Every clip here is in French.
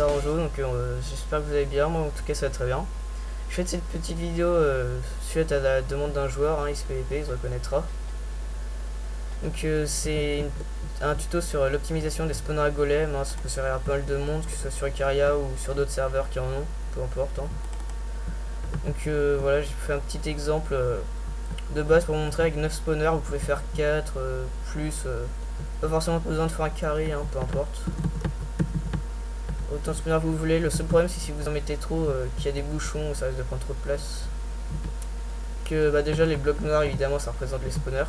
Aranjo, donc j'espère que vous allez bien, moi en tout cas ça va très bien. Je fais cette petite vidéo suite à la demande d'un joueur, hein, XPVP, il se reconnaîtra. Donc c'est un tuto sur l'optimisation des spawners à golem, hein, ça peut servir à pas mal de monde, que ce soit sur Icaria ou sur d'autres serveurs qui en ont, peu importe. Hein. Donc voilà, j'ai fait un petit exemple de base pour vous montrer avec 9 spawners, vous pouvez faire 4, plus, pas forcément besoin de faire un carré, hein, peu importe. Autant de spawners que vous voulez, le seul problème c'est si vous en mettez trop, qu'il y a des bouchons, ça risque de prendre trop de place. Que bah déjà les blocs noirs évidemment ça représente les spawners.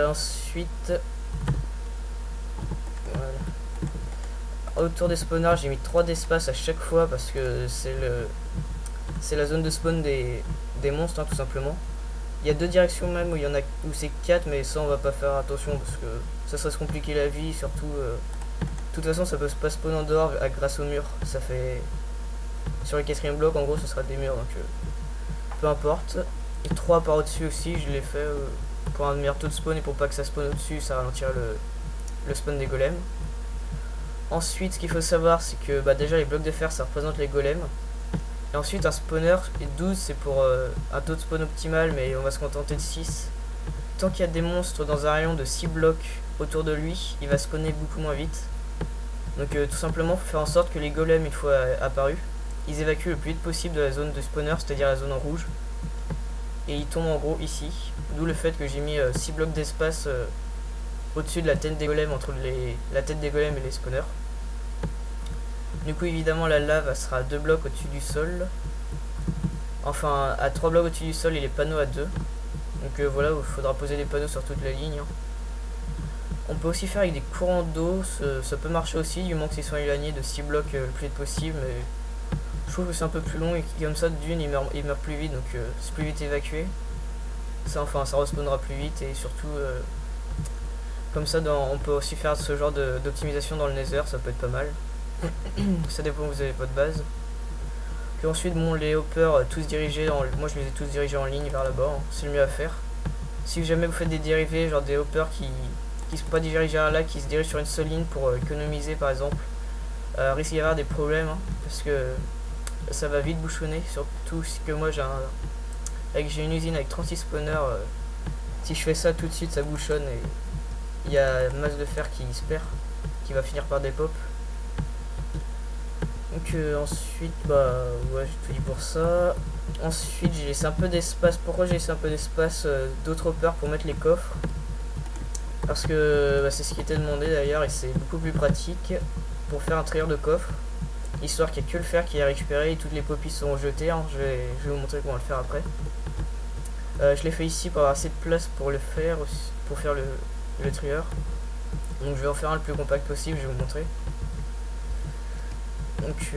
Ensuite, voilà. Autour des spawners j'ai mis 3 d'espace à chaque fois parce que c'est la zone de spawn des monstres, hein, tout simplement. Il y a 2 directions même où il y en a où c'est 4, mais ça on va pas faire attention parce que ça serait se compliquer la vie, surtout de toute façon ça peut pas spawn en dehors grâce au mur, ça fait sur le 4ème bloc en gros ce sera des murs, donc peu importe. Et 3 par au dessus aussi je l'ai fait pour un meilleur taux de spawn et pour pas que ça spawn au dessus, ça ralentira le spawn des golems. Ensuite ce qu'il faut savoir c'est que bah, déjà les blocs de fer ça représente les golems. Et ensuite un spawner, et 12 c'est pour un taux de spawn optimal, mais on va se contenter de 6. Tant qu'il y a des monstres dans un rayon de 6 blocs autour de lui, il va spawner beaucoup moins vite. Donc tout simplement faut faire en sorte que les golems, une fois apparus, ils évacuent le plus vite possible de la zone de spawner, c'est-à-dire la zone en rouge. Et ils tombent en gros ici, d'où le fait que j'ai mis 6 blocs d'espace au-dessus de la tête des golems, entre la tête des golems et les spawners. Du coup évidemment la lave sera à 2 blocs au-dessus du sol. Enfin à 3 blocs au-dessus du sol et les panneaux à 2. Donc voilà, il faudra poser des panneaux sur toute la ligne. Hein. On peut aussi faire avec des courants d'eau, ça peut marcher aussi, du moment que ils sont éloignés de 6 blocs le plus vite possible. Mais je trouve que c'est un peu plus long et comme ça d'une il meurt plus vite, donc c'est plus vite évacué. Ça respawnera plus vite et surtout comme ça on peut aussi faire ce genre d'optimisation dans le nether, ça peut être pas mal. Ça dépend où vous avez votre base. Puis ensuite bon, les hoppers tous dirigés, moi je les ai tous dirigés en ligne vers là-bas, hein. C'est le mieux à faire. Si jamais vous faites des dérivés, genre des hoppers qui sont pas dirigés vers là, qui se dirigent sur une seule ligne pour économiser par exemple, risque d'y avoir des problèmes, hein, parce que ça va vite bouchonner, surtout que moi j'ai une usine avec 36 spawners, si je fais ça tout de suite ça bouchonne et il y a masse de fer qui se perd, qui va finir par des pop. Donc ensuite bah ouais j'ai tout dit pour ça. Ensuite j'ai laissé un peu d'espace. Pourquoi j'ai laissé un peu d'espace d'autres hoppers pour mettre les coffres? Parce que bah, c'est ce qui était demandé d'ailleurs et c'est beaucoup plus pratique pour faire un trieur de coffre. Histoire qu'il n'y ait que le fer qui est récupéré et toutes les poppies seront jetées, hein. Je vais vous montrer comment le faire après. Je l'ai fait ici pour avoir assez de place pour le faire, pour faire le trieur. Donc je vais en faire un le plus compact possible, je vais vous montrer. Donc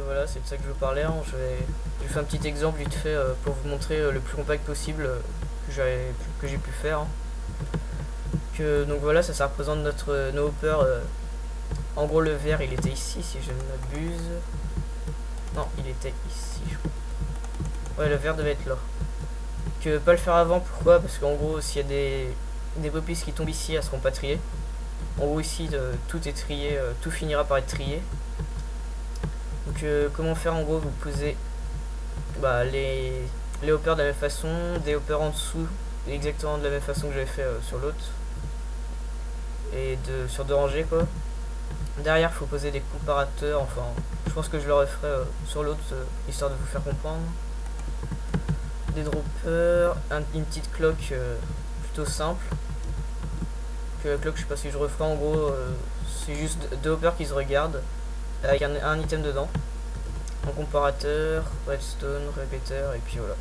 voilà, c'est de ça que je veux parler. Hein. Je vais faire un petit exemple vite fait pour vous montrer le plus compact possible que j'ai pu faire. Hein. Donc voilà, ça représente nos hoppers. En gros, le vert il était ici, si je ne m'abuse. Non, il était ici, je crois. Ouais, le vert devait être là. Pas le faire avant, pourquoi? Parce qu'en gros, s'il y a des poppies qui tombent ici, elles seront pas triées. En gros ici tout est trié, tout finira par être trié. Donc comment faire? En gros vous posez bah, les hoppers de la même façon, des hoppers en dessous exactement de la même façon que j'avais fait sur l'autre. Et sur 2 rangées quoi. Derrière il faut poser des comparateurs, enfin je pense que je le referai sur l'autre histoire de vous faire comprendre. Des droppers, une petite cloque plutôt simple. La cloque je sais pas si je referai, en gros c'est juste 2 hoppers qui se regardent avec un item dedans, un comparateur, redstone, répéteur et puis voilà,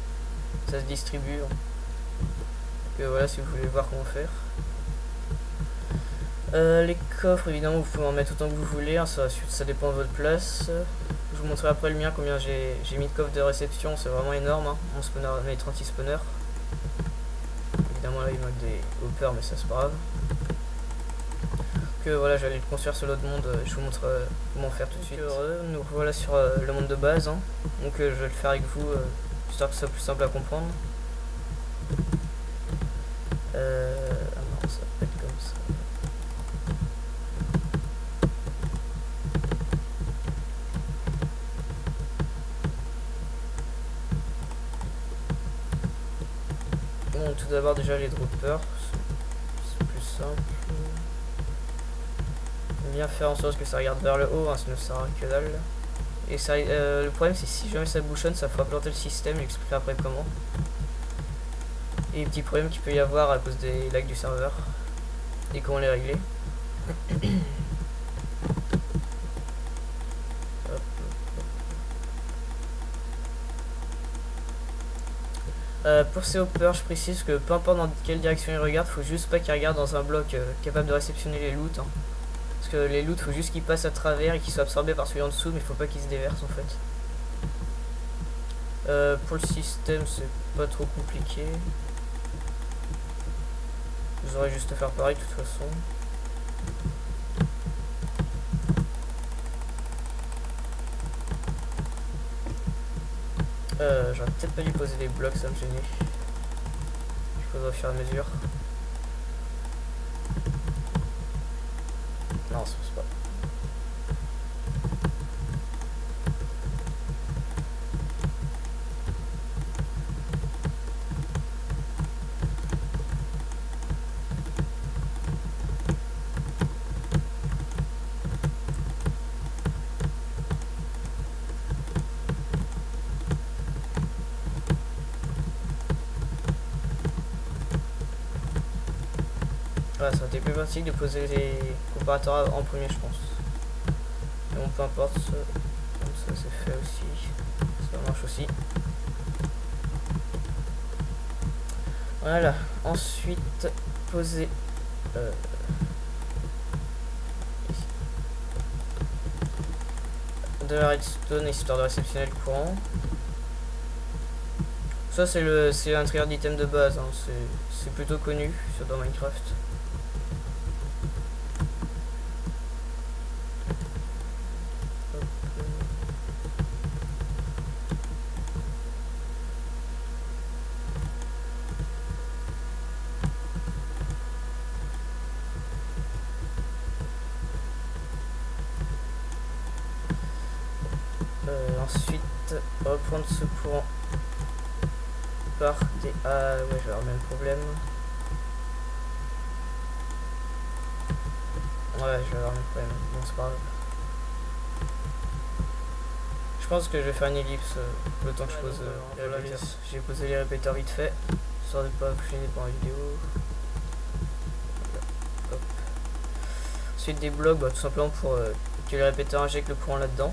ça se distribue. Donc voilà, si vous voulez voir comment faire. Les coffres évidemment vous pouvez en mettre autant que vous voulez, hein, ça dépend de votre place. Je vous montrerai après le mien combien j'ai mis de coffres de réception, c'est vraiment énorme, hein. Mon spawner, mes 36 spawners. Évidemment là il manque des hoppers mais ça c'est pas grave. Que voilà, j'allais le construire sur l'autre monde, je vous montre comment faire tout de suite. Donc voilà sur le monde de base, hein. Donc je vais le faire avec vous, histoire que ce soit plus simple à comprendre. Ah non, ça va pas être comme ça. Bon, tout d'abord déjà les droppers, c'est plus simple. Bien faire en sorte que ça regarde vers le haut, hein, sinon ça sert à que dalle. Et ça, le problème c'est si jamais ça bouchonne, ça fera planter le système, j'expliquerai après comment. Et petit problème qu'il peut y avoir à cause des lags du serveur et comment les régler. Pour ces hoppers, je précise que peu importe dans quelle direction ils regardent, faut juste pas qu'ils regardent dans un bloc capable de réceptionner les loots. Hein. Parce que les loots, faut juste qu'ils passent à travers et qu'ils soient absorbés par celui en dessous, mais faut pas qu'ils se déversent en fait. Pour le système, c'est pas trop compliqué. Vous aurez juste à faire pareil de toute façon. J'aurais peut-être pas dû poser des blocs, ça me gênait. Je pose au fur et à mesure. Non, ça passe pas. Voilà, ça aurait été plus pratique de poser les comparateurs en premier, je pense. Mais bon, peu importe, comme ça c'est fait aussi. Ça marche aussi. Voilà, ensuite poser de la redstone histoire de réceptionner le courant. Ça c'est un trigger d'item de base, hein. C'est plutôt connu dans Minecraft. Ensuite, reprendre ce courant par des... Ah ouais, je vais avoir le même problème. Ouais, je vais avoir le même problème. Bon, c'est pas grave. Je pense que je vais faire une ellipse le temps que je pose les répéteurs. J'ai posé les répéteurs vite fait, histoire de pas gêner pendant la vidéo. Hop. Ensuite des blocs, bah, tout simplement pour que les répéteurs injectent le courant là-dedans.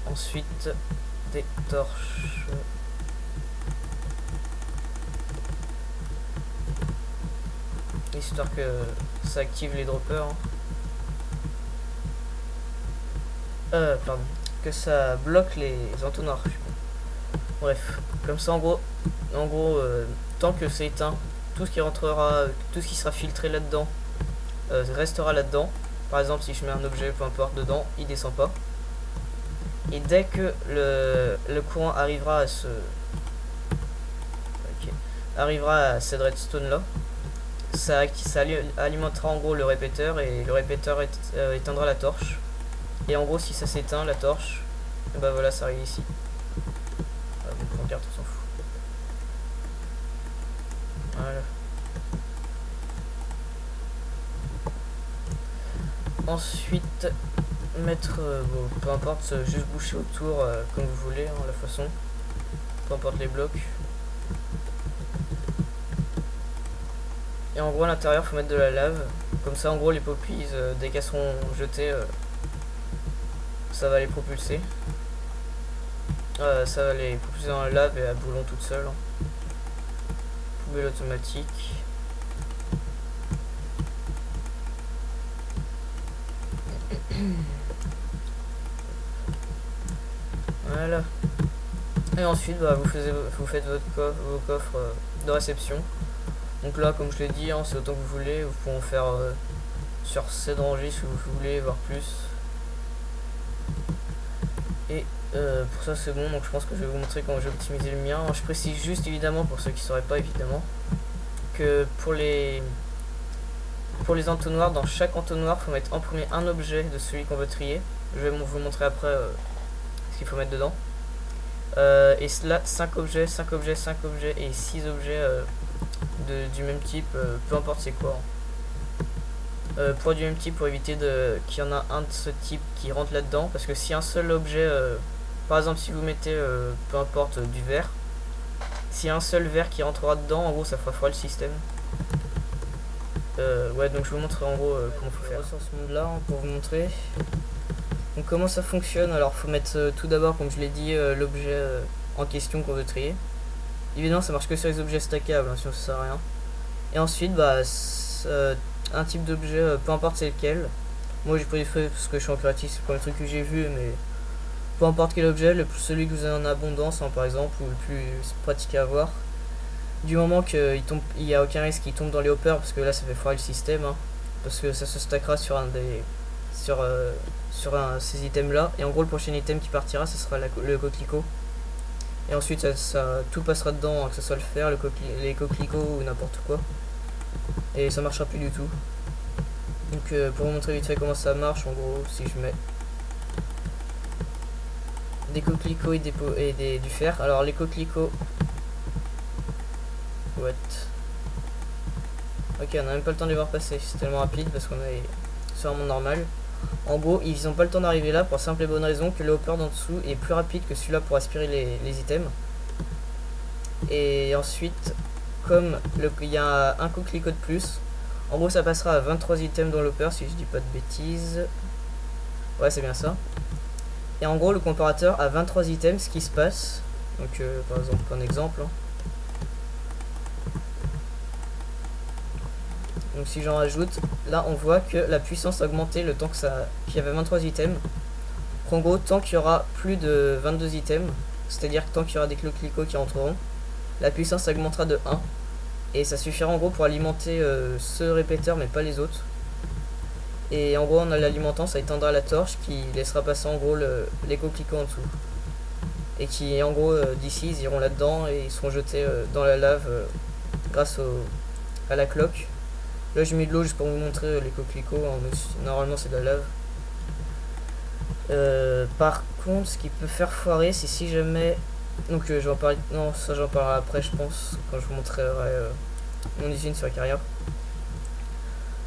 Ensuite des torches. Histoire que ça active les droppers. Hein. Pardon. Que ça bloque les entonnoirs. Bref, comme ça en gros, tant que c'est éteint, tout ce qui rentrera, tout ce qui sera filtré là-dedans restera là-dedans. Par exemple, si je mets un objet, peu importe, dedans, il descend pas. Et dès que le courant arrivera à cette redstone là, ça alimentera en gros le répéteur et le répéteur éteindra la torche. Et en gros, si ça s'éteint la torche, et bah voilà, ça arrive ici. Bon, carte, on s'en fout. Voilà. Ensuite, mettre, bon, peu importe, juste boucher autour comme vous voulez, hein, la façon. Peu importe les blocs. Et en gros à l'intérieur faut mettre de la lave. Comme ça en gros les poppies dès qu'elles seront jetées ça va les propulser. Ça va les propulser dans la lave et à boulon toute seule. Hein. Poubelle automatique. Voilà. Et ensuite bah, vous faites vos coffres de réception. Donc là, comme je l'ai dit, hein, c'est autant que vous voulez. Vous pouvez en faire sur 7 rangées si vous voulez, voire plus. Et pour ça c'est bon, donc je pense que je vais vous montrer comment j'ai optimisé le mien. Je précise juste évidemment, pour ceux qui ne sauraient pas évidemment, que pour les entonnoirs, dans chaque entonnoir, il faut mettre en premier un objet de celui qu'on veut trier. Je vais vous montrer après ce qu'il faut mettre dedans. Et cela 5 objets, 5 objets, 5 objets et 6 objets du même type, peu importe c'est quoi. Pour du même type, pour éviter qu'il y en a un de ce type qui rentre là-dedans, parce que si un seul objet, par exemple si vous mettez, peu importe, du verre, s'il y a un seul verre qui rentrera dedans, en gros ça fera foirer le système. Ouais, donc je vais vous montrer en gros comment faut faire sur ce monde là pour vous montrer. Donc comment ça fonctionne. Alors faut mettre tout d'abord, comme je l'ai dit, l'objet en question qu'on veut trier. Évidemment ça marche que sur les objets stackables, hein, sinon ça sert à rien. Et ensuite bah un type d'objet, peu importe c'est lequel. Moi j'ai préféré parce que je suis en créatif, c'est le premier truc que j'ai vu, mais peu importe quel objet, celui que vous avez en abondance, hein, par exemple, ou le plus pratique à avoir. Du moment qu'il n'y a aucun risque qu'il tombe dans les hoppers, parce que là ça fait foirer le système, hein, parce que ça se stackera sur ces items là, et en gros le prochain item qui partira ce sera le coquelicot, et ensuite tout passera dedans, hein, que ce soit le fer, les coquelicots ou n'importe quoi, et ça marchera plus du tout. Donc pour vous montrer vite fait comment ça marche, en gros si je mets des coquelicots et du fer, alors les coquelicots, what? Ok, on n'a même pas le temps de les voir passer, c'est tellement rapide parce qu'on est sur un monde normal. En gros, ils n'ont pas le temps d'arriver là pour la simple et bonne raison que le hopper d'en dessous est plus rapide que celui-là pour aspirer les items. Et ensuite, comme il y a un coquelicot de plus, en gros ça passera à 23 items dans l'hopper si je dis pas de bêtises. Ouais, c'est bien ça. Et en gros, le comparateur a 23 items, ce qui se passe. Donc, par exemple, un exemple. Hein. Donc si j'en rajoute, là on voit que la puissance a augmenté le temps qu'il y avait 23 items. En gros, tant qu'il y aura plus de 22 items, c'est-à-dire que tant qu'il y aura des coquelicots qui rentreront, la puissance augmentera de 1. Et ça suffira en gros pour alimenter ce répéteur mais pas les autres. Et en gros en l'alimentant ça éteindra la torche qui laissera passer en gros les coquelicots en dessous. Et qui en gros d'ici ils iront là-dedans et ils seront jetés dans la lave grâce à la cloque. Là j'ai mis de l'eau juste pour vous montrer les coquelicots, hein, mais normalement c'est de la lave. Par contre ce qui peut faire foirer c'est si jamais... Donc je vais en parler... Non, ça j'en parlerai après je pense, quand je vous montrerai mon usine sur la carrière.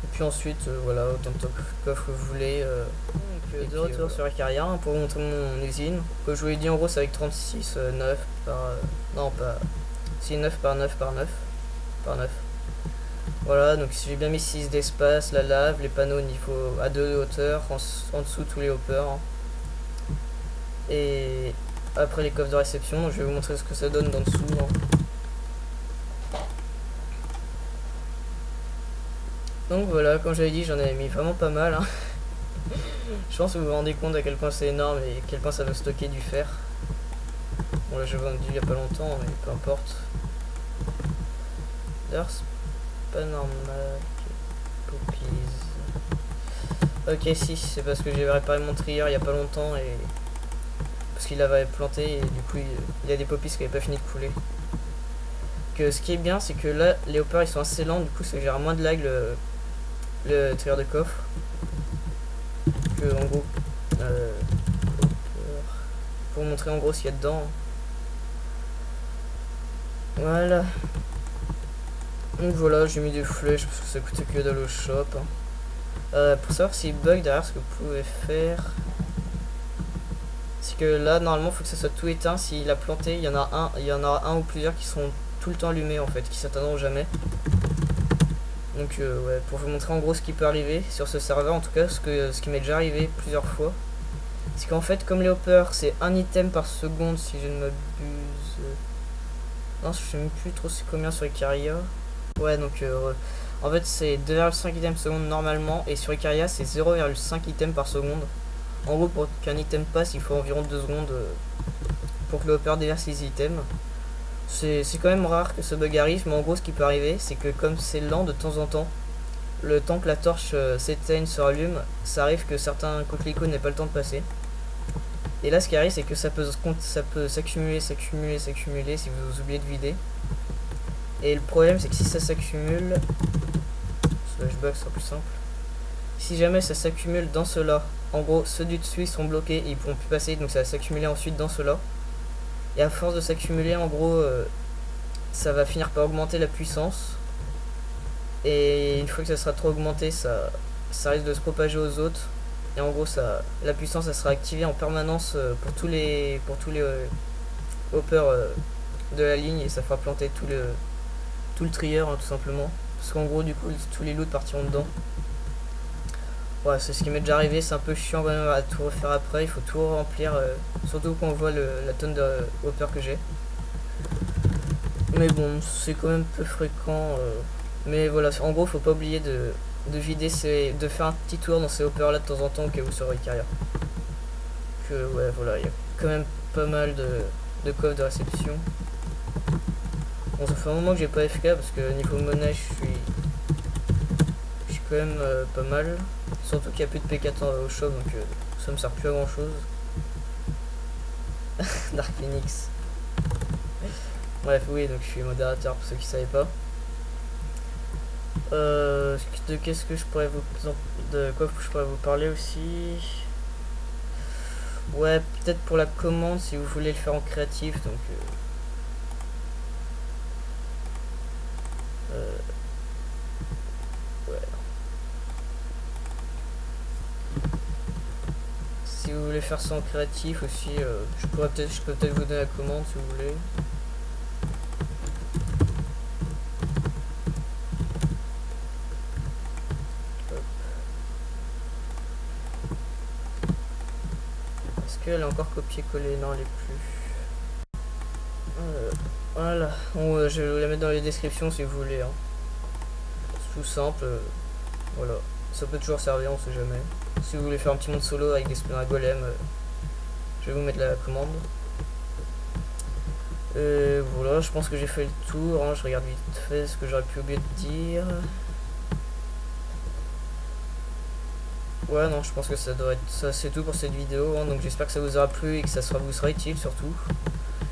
Et puis ensuite voilà, autant de coffre que vous voulez. Et de retour sur la carrière hein, pour vous montrer mon usine. Comme je vous l'ai dit en gros c'est avec 36 9 par... non pas... Si 9 par 9 par 9 par 9. Voilà, donc j'ai bien mis 6 d'espace, la lave, les panneaux niveau à 2 de hauteur, en dessous tous les hoppers. Hein. Et après les coffres de réception, je vais vous montrer ce que ça donne d'en dessous. Hein. Donc voilà, comme j'avais dit, j'en avais mis vraiment pas mal. Hein. Je pense que vous vous rendez compte à quel point c'est énorme et à quel point ça va stocker du fer. Bon là j'ai vendu il y a pas longtemps, mais peu importe. D'ailleurs pas normal. Poppies. Ok, si, c'est parce que j'ai réparé mon trieur il y a pas longtemps et parce qu'il l'avait planté et du coup il y a des poppies qui n'avaient pas fini de couler. Que ce qui est bien c'est que là les hoppers ils sont assez lents, du coup ça gère moins de lag le trieur de coffre. Que en gros pour vous montrer en gros ce qu'il y a dedans. Voilà. Donc voilà, j'ai mis des flèches parce que ça coûtait que dalle au shop. Hein. Pour savoir s'il bug derrière, ce que vous pouvez faire, c'est que là normalement il faut que ça soit tout éteint. S'il a planté, il y en aura un ou plusieurs qui seront tout le temps allumés en fait, qui s'éteindront jamais. Donc ouais, pour vous montrer en gros ce qui peut arriver sur ce serveur, en tout cas ce qui m'est déjà arrivé plusieurs fois, c'est qu'en fait comme les hoppers c'est un item par seconde si je ne m'abuse. Non, je sais même plus trop c'est combien sur Icaria. Ouais, donc en fait c'est 2,5 items seconde normalement et sur Icaria c'est 0,5 items par seconde. En gros pour qu'un item passe il faut environ 2 secondes pour que le hopper déverse les items. C'est quand même rare que ce bug arrive, mais en gros ce qui peut arriver c'est que comme c'est lent de temps en temps, le temps que la torche s'éteigne, se rallume, ça arrive que certains coquelicots n'aient pas le temps de passer. Et là ce qui arrive c'est que ça peut s'accumuler si vous oubliez de vider. Et le problème c'est que si ça s'accumule, slash bug sera plus simple, Si jamais ça s'accumule dans ceux-là, en gros ceux du dessus ils seront bloqués et ils pourront plus passer, donc ça va s'accumuler ensuite dans ceux-là. Et à force de s'accumuler, en gros, ça va finir par augmenter la puissance. Et une fois que ça sera trop augmenté, ça risque de se propager aux autres. Et en gros, la puissance, elle sera activée en permanence pour tous les hoppers de la ligne. Et ça fera planter tout le trieur, hein, tout simplement. Parce qu'en gros, du coup, tous les loots partiront dedans. Ouais, c'est ce qui m'est déjà arrivé. C'est un peu chiant quand même à tout refaire après. Il faut tout remplir. Surtout quand on voit la tonne de hoppers que j'ai. Mais bon, c'est quand même peu fréquent. Mais voilà, en gros, faut pas oublier de vider de faire un petit tour dans ces hoppers là de temps en temps au cas où sur les carrières. Que ouais, voilà, il y a quand même pas mal de coffres de réception. Bon, ça fait un moment que j'ai pas FK parce que niveau monnaie, je suis quand même pas mal. Surtout qu'il n'y a plus de P4 au shop, donc ça me sert plus à grand chose. Dark Phoenix. Bref, oui, donc je suis modérateur pour ceux qui savaient pas. De qu'est-ce que je pourrais de quoi je pourrais vous parler aussi. Ouais, peut-être pour la commande si vous voulez le faire en créatif, donc ouais. Si vous voulez faire ça en créatif aussi, je peux peut-être vous donner la commande si vous voulez. Elle est encore copié-collé, non elle est plus. Voilà, bon, je vais vous la mettre dans les descriptions si vous voulez. Hein. C'est tout simple, voilà, ça peut toujours servir, on sait jamais. Si vous voulez faire un petit monde solo avec des spawners golem, je vais vous mettre la commande. Voilà, je pense que j'ai fait le tour, hein. Je regarde vite fait ce que j'aurais pu oublier de dire. Ouais, non, je pense que ça doit être ça, c'est tout pour cette vidéo, hein, donc j'espère que ça vous aura plu et que ça vous sera utile surtout.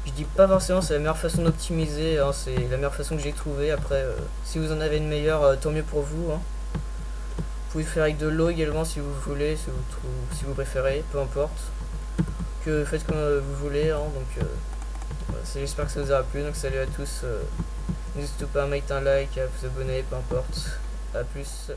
Je dis pas forcément c'est la meilleure façon d'optimiser, hein, c'est la meilleure façon que j'ai trouvé. Après, si vous en avez une meilleure, tant mieux pour vous. Hein. Vous pouvez faire avec de l'eau également si vous voulez, si vous préférez, peu importe. Que faites comme vous voulez, hein, donc voilà, j'espère que ça vous aura plu. Donc salut à tous, n'hésitez pas à mettre un like, à vous abonner, peu importe. A plus.